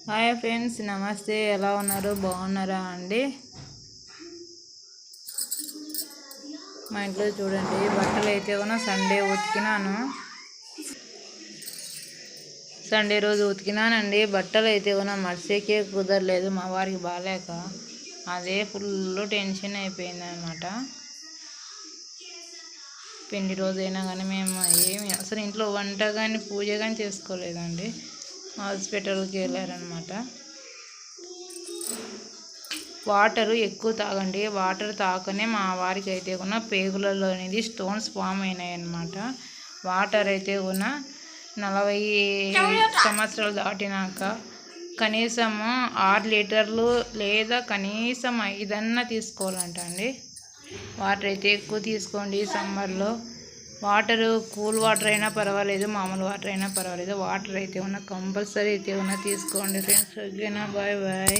Hi friends, నమస్తే. ఎలా ఉన్నారు? బాగున్నారా అండి? మా ఇంట్లో చూడండి, బట్టలు అయితే కూడా సండే ఉతికినాను. సండే రోజు ఉతికినానండి. బట్టలు అయితే కూడా మర్చేకే కుదరలేదు, మా వారికి బాగాలేక. అదే ఫుల్ టెన్షన్ అయిపోయింది అనమాట. పిండి రోజు అయినా కానీ మేము అసలు ఇంట్లో వంట కానీ పూజ కానీ చేసుకోలేదండి. హాస్పిటల్కి వెళ్ళారనమాట. వాటరు ఎక్కువ తాగండి. వాటర్ తాకనే మా వారికి అయితే కూడా పేగులలో అనేది స్టోన్స్ ఫామ్ అయినాయి అన్నమాట. వాటర్ అయితే కూడా 40 సంవత్సరాలు దాటినాక కనీసము 6 లీటర్లు లేదా కనీసం 5 అన్నా తీసుకోవాలంట అండి. వాటర్ అయితే ఎక్కువ తీసుకోండి సమ్మర్లో. వాటరు కూల్ వాటర్ అయినా పర్వాలేదు, మామూలు వాటర్ అయినా పర్వాలేదు, వాటర్ అయితే ఉన్న కంపల్సరీ అయితే ఉన్న తీసుకోండి ఫ్రెండ్స్. ఓకేనా? Bye bye.